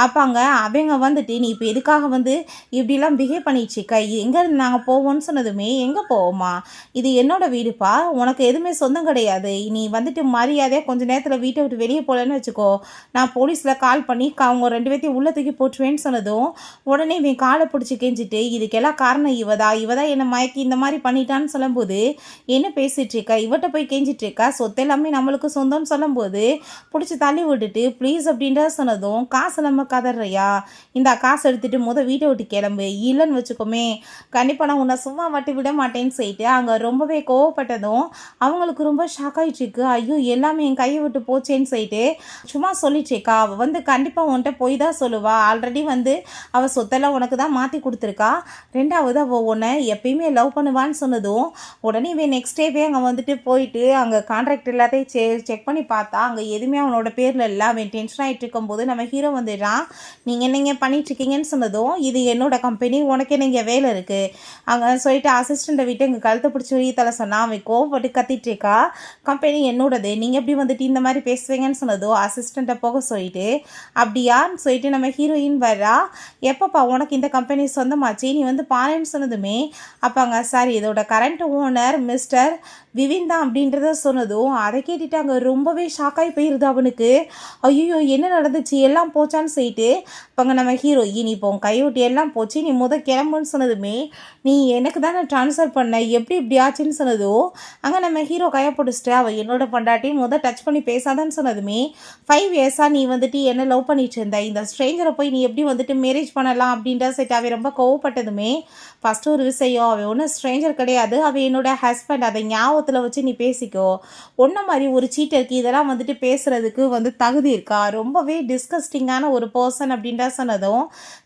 அப்போ அங்கே அவங்க வந்துட்டு நீ இப்போ எதுக்காக வந்து இப்படிலாம் பிஹேவ் பண்ணிடுச்சிக்கா, எங்கே நாங்கள் போவோம்னு சொன்னதுமே எங்கே போவோமா, இது என்னோட வீடுப்பா, உனக்கு எதுவுமே சொந்தம் கிடையாது, நீ வந்துட்டு மரியாதையாக கொஞ்சம் நேரத்தில் வீட்டை விட்டு வெளியே போகலன்னு வச்சுக்கோ, நான் போலீஸில் கால் பண்ணி அவங்க 2 பேர்த்தையும் உள்ளே தூக்கி போட்டுருவேன்னு சொன்னதும் உடனே இவன் காலை பிடிச்சி கெஞ்சிட்டு இதுக்கெல்லாம் காரணம் இவதா என்னை மயக்கி இந்த மாதிரி பண்ணிட்டான்னு சொல்லும்போது என்ன பேசிகிட்டு இருக்கா, இவட்ட போய் கெஞ்சிட்டு இருக்கா, சொத்து எல்லாமே நம்மளுக்கு சொந்தம்னு சொல்லும்போது பிடிச்சி தள்ளி விட்டுட்டு ப்ளீஸ் அப்படின்ற சொன்னதும் காசு நம்ம கதறியா, இந்த காசு எடுத்துகிட்டு வீட்டை விட்டு கிளம்பு, இல்லைன்னு வச்சுக்கோமே கண்டிப்பாக நான் உன்னை சும்மா வட்டி விட மாட்டேன்னு சொல்லிட்டு அங்கே ரொம்பவே கோவப்பட்டதும் அவங்களுக்கு ரொம்ப ஷாக் ஆகிட்டுருக்கு. ஐயோ எல்லாமே என் கையை விட்டு போச்சேன்னு சொல்லிட்டு சும்மா சொல்லிட்டுருக்கா, அவள் வந்து கண்டிப்பாக உன்கிட்ட போய் தான் சொல்லுவா, ஆல்ரெடி வந்து அவள் சொத்தெல்லாம் உனக்கு தான் மாற்றி கொடுத்துருக்கா, ரெண்டாவது அவள் உன்னை எப்பயுமே லவ் பண்ணுவான்னு சொன்னதும் உடனே இவன் நெக்ஸ்ட் டேவே அங்கே வந்துட்டு போயிட்டு அங்கே கான்ட்ராக்ட் எல்லாத்தையும் செக் பண்ணி பார்த்தா அங்கே எதுவுமே அவனோட பேரில் இல்லை. அவன் டென்ஷன் ஆகிட்டு இருக்கும்போது நம்ம ஹீரோ வந்துடுறான், நீங்கள் என்னங்க பண்ணிகிட்ருக்கீங்கன்னு சொன்னதும் இது என்னோட கம்பெனி, உனக்கு என்னங்க வேலை இருக்குது அங்கே சொல்லிட்டு அசிஸ்டண்ட்டை விட்டு எங்கள் கழுத்தை பிடிச்சி வெளியே சொன்னால் அவன் கோவப்பட்டு கத்திட்டு இருக்கா, கம்பெனி என்னோடது நீங்கள் எப்படி வந்துட்டு இந்த மாதிரி பேசுவீங்கன்னு சொன்னதும் அசிஸ்டண்ட்டை போக சொல்லிட்டு அப்படியான்னு சொல்லிட்டு நம்ம ஹீரோயின் வர்றா. எப்பப்பா உனக்கு இந்த கம்பெனி சொந்தமாச்சு, நீ வந்து பாருன்னு சொன்னதுமே அப்பாங்க சார் இதோட கரண்ட் ஓனர் மிஸ்டர் விவின் தான் அப்படின்றத சொன்னதும் அதை கேட்டுட்டு அங்கே ரொம்பவே ஷாக்காகி போயிடுது அவனுக்கு. ஐயோ என்ன நடந்துச்சு எல்லாம் போச்சான்னு சொல்லிட்டு அங்கே நம்ம ஹீரோ இனி இப்போ கையை விட்டு எல்லாம் போச்சு, நீ கிளம்புன்னு சொன்னதுமே நீ எனக்கு தானே ட்ரான்ஸ்ஃபர் பண்ண எப்படி இப்படி ஆச்சுன்னு சொன்னதும் அங்கே நம்ம ஹீரோ கையை பிடிச்சிட்டு அவள் என்னோட பொண்டாட்டி டச் பண்ணி பேசாதான்னு சொன்னதுமே 5 இயர்ஸாக நீ வந்துட்டு என்ன லவ் பண்ணிட்டு இருந்த, இந்த ஸ்ட்ரேஞ்சரை போய் நீ எப்படி வந்துட்டு மேரேஜ் பண்ணலாம் அப்படின்ற செட் அவன் ரொம்ப கோவப்பட்டதுமே ஃபஸ்ட்டு ஒரு விஷயம் அவன் ஒன்றும் ஸ்ட்ரேஞ்சர் கிடையாது, அவன் என்னோட ஹஸ்பண்ட், அதை ஞாபகத்தில் வச்சு நீ பேசிக்கோ, ஒன்றை மாதிரி ஒரு சீட்டருக்கு இதெல்லாம் வந்துட்டு பேசுகிறதுக்கு வந்து தகுதி இருக்கா, ரொம்பவே டிஸ்கஸ்டிங்கான ஒரு பர்சன் அப்படின்ற சொன்னதும்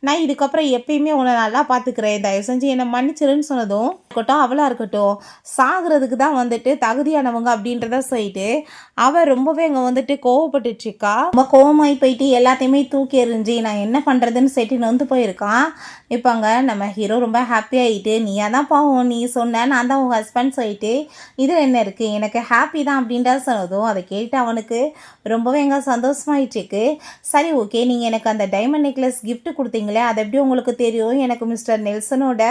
நான் இதுக்கப்புறம் எப்பயுமே உன்னை நல்லா பார்த்துக்கிறேன், தயவு செஞ்சு என்னை மன்னிச்சிருன்னு சொன்னதும் இருக்கட்டும் அவளாக இருக்கட்டும் சாகிறதுக்கு தான் வந்துட்டு தகுதியானவங்க அப்படின்றத சொல்லிட்டு அவள் ரொம்பவே அங்கே வந்துட்டு கோவப்பட்டுட்ருக்கா. ரொம்ப கோவமாகி போயிட்டு எல்லாத்தையுமே தூக்கி எறிஞ்சு நான் என்ன பண்ணுறதுன்னு சொல்லிட்டு நொந்து போயிருக்கான். இப்போ அங்கே நம்ம ஹீரோ ரொம்ப ஹாப்பி ஆகிட்டு நீயா தான் பாவம், நீ சொன்ன நான் தான் உங்கள் ஹஸ்பண்ட் சொல்லிட்டு இது என்ன இருக்குது எனக்கு ஹாப்பி தான் அப்படின்றத சொன்னதும் அதை கேட்டு அவனுக்கு ரொம்பவே எங்கே சந்தோஷமாயிட்டுருக்கு. சரி ஓகே நீங்கள் எனக்கு அந்த டைமண்ட் நெக்லஸ் கிஃப்ட் கொடுத்தீங்களே அது எப்படி உங்களுக்கு தெரியும், எனக்கு மிஸ்டர் நெல்சனோட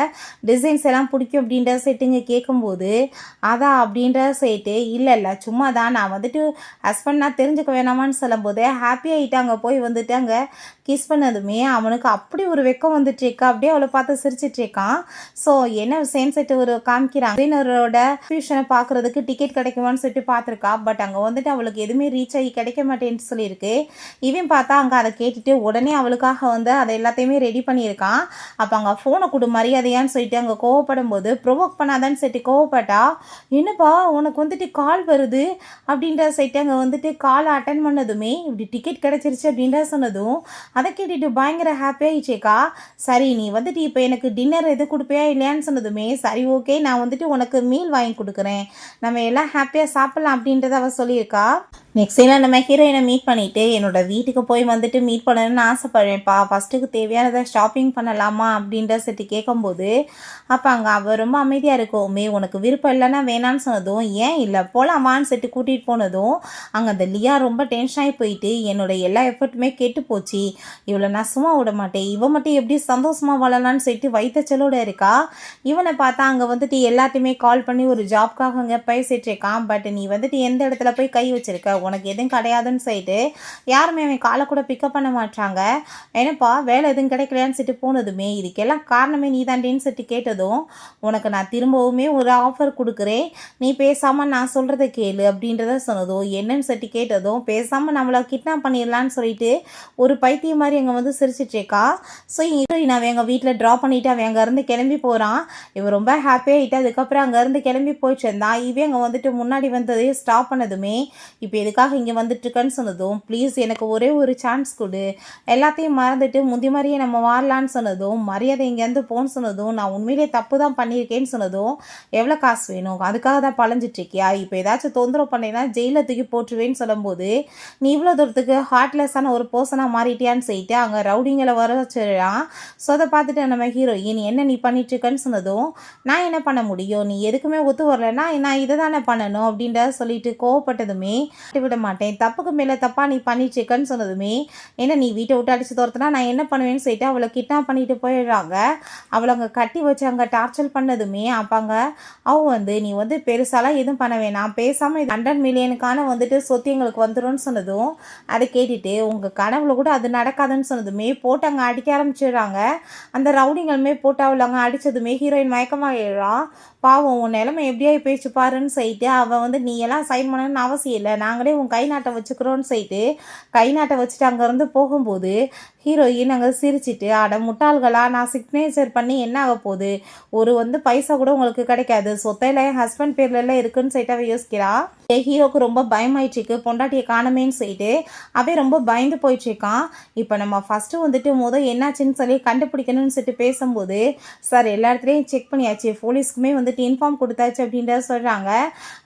டிசைன்ஸ் எல்லாம் பிடிக்கும் அப்படின்ற செட்டுங்க கேட்கும்போது அதான் அப்படின்ற செட்டு இல்லை சும்மா தான் நான் வந்துட்டு ஹஸ்பண்ட் நான் தெரிஞ்சுக்க வேணாமான்னு சொல்லும்போது ஹாப்பி ஆகிட்டு அங்கே போய் வந்துட்டு அங்கே கிஸ் பண்ணதுமே அவனுக்கு அப்படி ஒரு வெக்கம் வந்துட்டுருக்கா, அப்படியே அவளை பார்த்து சிரிச்சிட்ருக்கான். ஸோ என்ன என்ன விஷயம்னு சொல்லிட்டு ஒரு காமிக்கிறாங்க. டின்னரோட டியூஷனை பார்க்கறதுக்கு டிக்கெட் கிடைக்குமான்னு சொல்லிட்டு பார்த்துருக்கா. பட் அங்கே வந்துட்டு அவளுக்கு எதுவுமே ரீச் ஆகி கிடைக்க மாட்டேன்னு சொல்லியிருக்கு. இவன் பார்த்தா அங்கே அதை கேட்டுட்டு உடனே அவளுக்காக வந்து அதை எல்லாத்தையுமே ரெடி பண்ணியிருக்கான். அப்போ அங்கே ஃபோனை கொடு மரியாதையான்னு சொல்லிட்டு அங்கே கோவப்படும் போது ப்ரொவோக் பண்ணாதான்னு சொல்லிட்டு கோவப்பட்டா. என்னப்பா உனக்கு வந்துட்டு கால் வருது அப்படின்ற சொல்லிட்டு அங்கே வந்துட்டு காலை அட்டன் பண்ணதுமே இப்படி டிக்கெட் கிடச்சிருச்சு அப்படின்ற சொன்னதும் அதை கேட்டுட்டு பயங்கர ஹாப்பியாகிச்சேக்கா. சரி நீ வந்துட்டு இப்போ எனக்கு டின்னர் எது கொடுப்பியா இல்லையான்னு சொன்னதுமே சரி ஓகே நான் வந்துட்டு உனக்கு மீல் வாங்கி கொடுக்குறேன், நம்ம எல்லாம் ஹாப்பியாக சாப்பிட்லாம் அப்படின்றத அவள் சொல்லியிருக்கா. நெக்ஸ்ட் சீனில் நம்ம ஹீரோயினை மீட் பண்ணிவிட்டு என்னோட வீட்டுக்கு போய் வந்துட்டு மீட் பண்ணணும்னு ஆசைப்படுறேன்ப்பா, ஃபஸ்ட்டுக்கு தேவையானதை ஷாப்பிங் பண்ணலாமா அப்படின்ற சரி கேட்கும்போது அப்போ அங்கே அவள் ரொம்ப அமைதியாக இருக்கோமே உனக்கு விருப்பம் இல்லைன்னா வேணான்னு சொன்னதும் ஏன் இல்லை போகலாமான்னு சொல்லிட்டு கூட்டிகிட்டு போனதும் அங்கே அந்த லியா ரொம்ப டென்ஷன் ஆகி போயிட்டு என்னோட எல்லா எஃபர்ட்டுமே கெட்டு போச்சு, இவளை நான் சும்மா விட மாட்டேன், இவன் மட்டும் எப்படி சந்தோஷமாக வாழலான்னு சொல்லிட்டு வைத்தச்சலோட இருக்கா. இவனை பார்த்தா அங்கே வந்துட்டு எல்லாத்தையுமே கால் பண்ணி ஒரு ஜாப்காக அங்கே பேசிட்டு இருக்கான். பட் நீ வந்துட்டு எந்த இடத்துல போய் கை வச்சிருக்க, உனக்கு எதுவும் கிடையாதுன்னு சொல்லிட்டு யாருமே அவன் காலை கூட பிக்கப் பண்ண மாட்டாங்க. என்னப்பா வேலை எதுவும் கிடைக்கலையான்னு சொல்லிட்டு போனதுமே இதுக்கெல்லாம் காரணமே நீ தாண்டின்னு சொல்லிட்டு கேட்டதும் உனக்கு நான் திரும்பவுமே ஒரு ஆஃபர் கொடுக்குறேன், நீ பேசாமல் நான் சொல்கிறத கேளு அப்படின்றத சொன்னதும் என்னன்னு சொல்லிட்டு கேட்டதும் பேசாமல் நம்மளை கிட்னாப் பண்ணிடலான்னு சொல்லிட்டு ஒரு பைத்தியம் மாதிரி அங்கே வந்து சிரிச்சிட்ருக்கா. ஸோ நான் எங்கள் வீட்டில் ட்ராப் பண்ணிவிட்டு அவன் அங்கேருந்து கிளம்பி போகிறான். இவன் ரொம்ப ஹாப்பியாகிட்டு அதுக்கப்புறம் அங்கேருந்து கிளம்பி போயிட்டு இருந்தான். இவன் அங்கே வந்துட்டு முன்னாடி வந்ததே ஸ்டாப் பண்ணதுமே இப்போ எதுக்காக இங்கே வந்துட்டுருக்கன்னு சொன்னதும் ப்ளீஸ் எனக்கு ஒரே ஒரு சான்ஸ் கொடு, எல்லாத்தையும் மறந்துட்டு முந்தி மாதிரியே நம்ம வாரலான்னு சொன்னதும் மரியாதை இங்கேருந்து போன்னு சொன்னதும் நான் உண்மையிலே தப்பு தான் பண்ணியிருக்கேன்னு சொன்னதும் எவ்வளோ காசு வேணும் அதுக்காக தான் பழஞ்சிட்ருக்கியா, இப்போ ஏதாச்சும் தொந்தரவு பண்ணேன்னா ஜெயிலில் தூக்கி போட்டுருவேன்னு சொல்லும்போது நீ இவ்வளோ தூரத்துக்கு ஹார்ட்லெஸ்ஸான ஒரு பர்சனாக மாறிட்டியான்னு சொல்லிட்டு அங்கே ரவுடிங்களை வர வச்சிடறான். ஸோ அதை பார்த்துட்டு நம்ம ஹீரோயின் என்ன நீ பண்ணிட்டுருக்கன்னு சொன்னதும் நான் என்ன பண்ண முடியும், நீ எதுக்குமே ஒத்து வரலன்னா நான் இதை தானே பண்ணணும் அப்படின்ற சொல்லிட்டு கோவப்பட்டதுமே விட மாட்டேன், தப்புக்கு மேலே தப்பாக நீ பண்ணிட்டுருக்கன்னு சொன்னதுமே என்ன நீ வீட்டை விட்டு அடிச்சு தோர்த்தனா நான் என்ன பண்ணுவேன்னு சொல்லிட்டு அவளை கிட்னாப் பண்ணிட்டு போயிடுறாங்க. அவளை அங்கே கட்டி வச்சு அங்கே டார்ச்சர் பண்ணதுமே அப்பாங்க அவள் வந்து நீ வந்து பெருசாலாம் எதுவும் பண்ண வேணாம், பேசாமல் 100 மில்லியனுக்கான வந்துட்டு சொத்து எங்களுக்கு வந்துடும்னு சொன்னதும் அதை கேட்டுட்டு உங்கள் கனவுல கூட அது நடக்காதுன்னு சொன்னதுமே போட்டு அங்கே அடிக்க ஆரம்பிச்சிடுறாங்க. அந்த ரவுடிங்களுமே போட்டு அவளை அங்கே அடித்ததுமே ஹீரோயின் மயக்கமாகிடுறான். பாவம் உன் நிலைமை எப்படியாகி போயிடுச்சு பாருன்னு சொல்லிட்டு அவள் வந்து நீ எல்லாம் சைன் பண்ணணும்னு அவசியம் இல்லை, நாங்களே உன் கை நாட்டை வச்சுக்கிறோன்னு சொல்லிட்டு கை நாட்டை வச்சுட்டு அங்கேருந்து போகும்போது ஹீரோயின் அங்கே சிரிச்சிட்டு அட முட்டாள்களா நான் சிக்னேச்சர் பண்ணி என்ன ஆக போகுது, ஒரு வந்து பைசா கூட உங்களுக்கு கிடைக்காது, சொத்தையில் என் ஹஸ்பண்ட் பேர்லாம் இருக்குன்னு சொல்லிட்டு அவள் யோசிக்கிறா. ஹீரோக்கு ரொம்ப பயமாயிடுச்சுக்கு பொண்டாட்டியை காணமேன்னு சொல்லிட்டு அவன் ரொம்ப பயந்து போயிட்டுருக்கான். இப்போ நம்ம ஃபஸ்ட்டு வந்துட்டு என்னாச்சுன்னு சொல்லி கண்டுபிடிக்கணும்னு சொல்லிட்டு பேசும்போது சார் எல்லா இடத்துலையும் செக் பண்ணியாச்சு, போலீஸ்க்குமே வந்துட்டு இன்ஃபார்ம் கொடுத்தாச்சு அப்படின்றத சொல்கிறாங்க.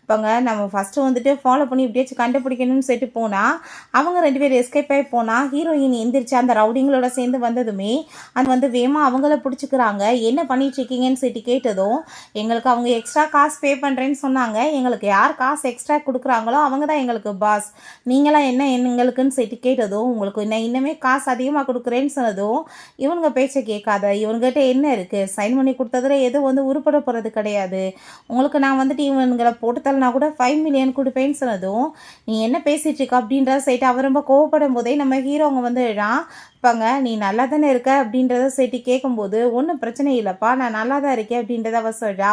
இப்போங்க நம்ம ஃபஸ்ட்டு வந்துட்டு ஃபாலோ பண்ணி இப்படியாச்சும் கண்டுபிடிக்கணும்னு சொல்லிட்டு போனால் அவங்க 2 பேர் எஸ்கேப் ஆகி போனால் ஹீரோயின் எந்திரிச்சு அந்த ரவுடிங்களோட சேர்ந்து வந்ததுமே அது வந்து வேகமாக அவங்கள பிடிச்சிக்கிறாங்க. என்ன பண்ணிகிட்ருக்கீங்கன்னு சொல்லிட்டு கேட்டதும் எங்களுக்கு அவங்க எக்ஸ்ட்ரா காசு பே பண்ணுறேன்னு சொன்னாங்க, எங்களுக்கு யார் காசு எக்ஸ்ட்ரா கொடுக்குறாங்களோ அவங்க தான் எங்களுக்கு பாஸ், நீங்களாம் என்ன எங்களுக்குன்னு சொல்லிட்டு கேட்டதும் உங்களுக்கு நான் இன்னுமே காசு அதிகமாக கொடுக்குறேன்னு சொன்னதும் இவனுங்க பேச்சை கேட்காத, இவங்ககிட்ட என்ன இருக்குது சைன் பண்ணி கொடுத்ததில் எதுவும் வந்து உருப்பட போகிறது கிடையாது, உங்களுக்கு நான் வந்துட்டு இவனுங்களை போட்டு நான் கூட 5 மில்லியன் கொடுப்பேன்னு சொன்னதும் நீ என்ன பேசிட்டு இருக்க அப்படின்ற சைட்டு அவர் ரொம்ப கோவப்படும் போதே நம்ம ஹீரோங்க வந்து இருப்பாங்க நீ நல்லா தானே இருக்க அப்படின்றத சேர்த்து கேட்கும்போது ஒன்றும் பிரச்சனை இல்லைப்பா நான் நல்லா தான் இருக்கேன் அப்படின்றத அவ சொல்கிறா.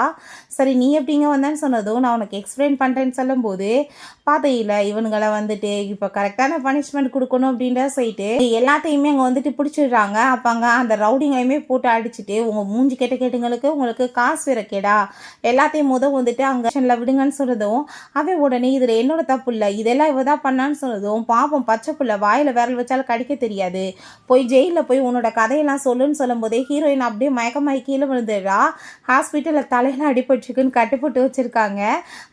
சரி நீ எப்படிங்க வந்தேன்னு சொன்னதும் நான் உனக்கு எக்ஸ்பிளைன் பண்ணுறேன்னு சொல்லும்போது பாதையில் இவனுங்களை வந்துட்டு இப்போ கரெக்டான பனிஷ்மெண்ட் கொடுக்கணும் அப்படின்ற சொல்லிட்டு எல்லாத்தையுமே அங்கே வந்துட்டு பிடிச்சிடுறாங்க. அப்பாங்க அந்த ரவுடிங்களையுமே போட்டு அடிச்சுட்டு உங்கள் மூஞ்சி கேட்டுங்களுக்கு உங்களுக்கு காசு விறக்கேடா எல்லாத்தையும் வந்துட்டு அங்கே விடுங்கன்னு சொன்னதும் அவன் உடனே இதில் என்னோட தப்பு இல்லை இதெல்லாம் இவ தான் பண்ணான்னு சொன்னதும் பாப்பம் பச்சை புள்ள வாயில் விரல் வச்சாலும் கடிக்க தெரியாது போய் ஜெயிலில் போய் உன்னோட கதையெல்லாம் சொல்லுன்னு சொல்லும்போதே ஹீரோயின் அப்படியே மயக்கமாகி கீழே விழுந்துடுறா. ஹாஸ்பிட்டலில் தலையெல்லாம் அடிபட்டுருக்குன்னு கட்டுப்பட்டு வச்சுருக்காங்க.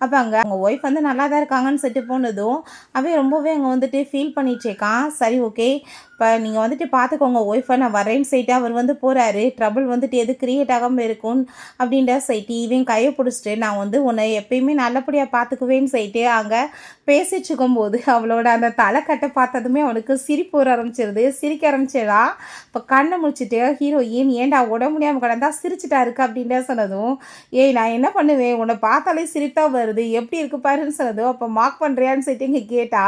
அப்போ அவங்க ஒய்ஃப் வந்து நல்லா தான் இருக்காங்கன்னு சொல்லிட்டு போனதும் அவன் ரொம்பவே அங்கே வந்துட்டு ஃபீல் பண்ணிகிட்ருக்கான். சரி ஓகே இப்போ நீங்கள் வந்துட்டு பார்த்துக்கோங்க ஒய்ஃபை நான் வரேன்னு சொல்லிட்டு அவர் வந்து போகிறாரு, ட்ரபிள் வந்துட்டு எது கிரியேட் ஆகாமல் இருக்கும் அப்படின்ற சொல்லிட்டு இவன் கையை பிடிச்சிட்டு நான் வந்து உன்னை எப்பயுமே நல்லபடியாக பார்த்துக்குவேன்னு சொல்லிட்டு அங்கே பேசிட்டு இருக்கும்போது அவளோட அந்த தலைக்கட்டை பார்த்ததுமே அவனுக்கு சிரிப்பு வர ஆரம்பிச்சிருது. சிரிக்க ஆரம்பிச்சிடா. இப்போ கண்ணை முடிச்சுட்டு ஹீரோயின் ஏன்டா உடம்பு முடியாமல் கிடந்தா சிரிச்சிட்டா இருக்கு அப்படின்ற சொன்னதும் ஏய் நான் என்ன பண்ணுவேன் உன்னை பார்த்தாலே சிரித்தா வருது எப்படி இருக்கு பாருன்னு சொன்னதும் அப்போ மார்க் பண்ணுறியான்னு சொல்லிட்டு இங்கே கேட்டா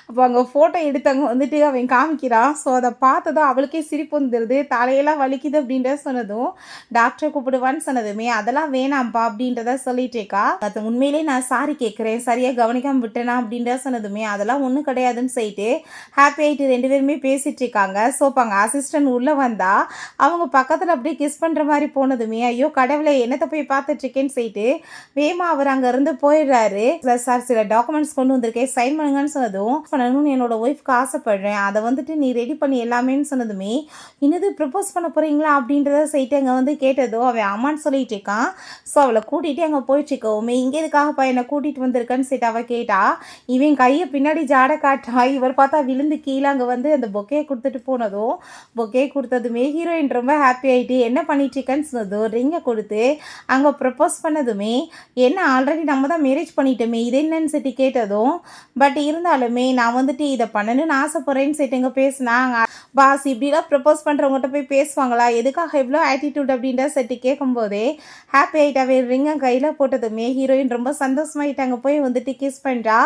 அப்போ அங்கே ஃபோட்டோ எடுத்தவங்க வந்துட்டு அவன் காமிக்கிறான். ஸோ அதை பார்த்ததும் அவளுக்கே சிரிப்பு வந்துடுது, தலையெல்லாம் வலிக்குது அப்படின்றத சொன்னதும் டாக்டரை கூப்பிடுவான்னு சொன்னதுமே அதெல்லாம் வேணாம்ப்பா அப்படின்றத சொல்லிட்டேக்கா. அது உண்மையிலே நான் சாரி கேட்குறேன், சரியாக கவனிக்காமல் விட்டேனா அப்படின்றத சொன்னதுமே அதெல்லாம் ஒன்றும் கிடையாதுன்னு சொல்லிட்டு ஹாப்பி ஆகிட்டு 2 பேருமே பேசிகிட்டு இருக்காங்க. ஸோ இப்போ அங்கே அசிஸ்டன்ட் உள்ளே வந்தா அவங்க பக்கத்தில் அப்படியே கிஸ் பண்ணுற மாதிரி போனதுமே ஐயோ கடவுளை என்னத்தை போய் பார்த்துட்ருக்கேன்னு சொல்லிட்டு வேமா அவர் அங்கேருந்து போயிடுறாரு. சார் சில டாக்குமெண்ட்ஸ் கொண்டு வந்திருக்கேன், சைன் பண்ணுங்கன்னு சொன்னதும் பண்ணணும்னு என்னோட ஒய்ஃப்க்கு ஆசைப்படுறேன், அதை வந்துட்டு நீ ரெடி பண்ணி எல்லாமேன்னு சொன்னதுமே இன்னது ப்ரப்போஸ் பண்ண போகிறீங்களா அப்படின்றத சொல்லிட்டு அங்கே வந்து கேட்டதோ அவன் அம்மான்னு சொல்லிட்டு இருக்கான். ஸோ அவளை கூட்டிகிட்டு அங்கே போயிட்டுருக்கோமே இங்கே எதுக்காகப்பா என்னை கூட்டிகிட்டு வந்திருக்கேன்னு சொல்லிட்டு அவள் கேட்டா. இவன் கையை பின்னாடி ஜாட காட்டா. இவர் பார்த்தா விழுந்து கீழே அங்கே வந்து அந்த பொக்கையை கொடுத்துட்டு போனதும் பொக்கே கொடுத்ததுமே ஹீரோயின் ரொம்ப ஹாப்பி ஆகிட்டு என்ன பண்ணிட்டுருக்கேன்னு சொன்னதும் ரிங்கை கொடுத்து அங்கே ப்ரப்போஸ் பண்ணதுமே என்ன ஆல்ரெடி நம்ம தான் மேரேஜ் பண்ணிட்டோமே இது என்னன்னு சொல்லிட்டு கேட்டதும் பட் இருந்தாலுமே நான் வந்துட்டு இதை பண்ணணும்னு ஆசைப்படுறேன்னு சொல்லிட்டு இங்கே பேசினாங்க. பாஸ் இப்படிலாம் ப்ரப்போஸ் பண்ணுறவங்ககிட்ட போய் பேசுவாங்களா, எதுக்காக எவ்வளோ ஆட்டிடியூட் அப்படின்ற சொல்லிட்டு கேட்கும்போதே ஹாப்பி ஆகிட்டாவே ரிங்கை கையில் போட்டதுமே ஹீரோயின் ரொம்ப சந்தோஷமாயிட்டாங்க. போய் வந்துட்டு கிஸ் பண்ணுறா.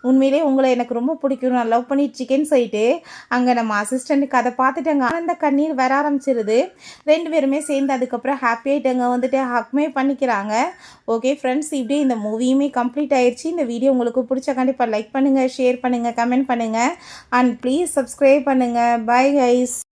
உண்மையிலே உங்களை எனக்கு ரொம்ப பிடிக்கும், நான் லவ் பண்ணிட்டுருக்கேன்னு சொல்லிட்டு அங்கே நம்ம அசிஸ்டண்ட்டுக்கு அதை பார்த்துட்டாங்க. ஆனந்த கண்ணீர் வர ஆரம்பிச்சிருது. 2 பேருமே சேர்ந்து அதுக்கப்புறம் ஹாப்பி ஆகிட்டாங்க வந்துட்டு ஹக்மே பண்ணிக்கிறாங்க. ஓகே ஃப்ரெண்ட்ஸ், இப்படியே இந்த மூவியுமே கம்ப்ளீட் ஆயிடுச்சு. இந்த வீடியோ உங்களுக்கு பிடிச்ச கண்டிப்பாக லைக் பண்ணுங்கள், ஷேர் பண்ணுங்கள், கமெண்ட் பண்ணுங்கள் அண்ட் ப்ளீஸ் சப்ஸ்கிரைப் பண்ணுங்கள். Bye guys.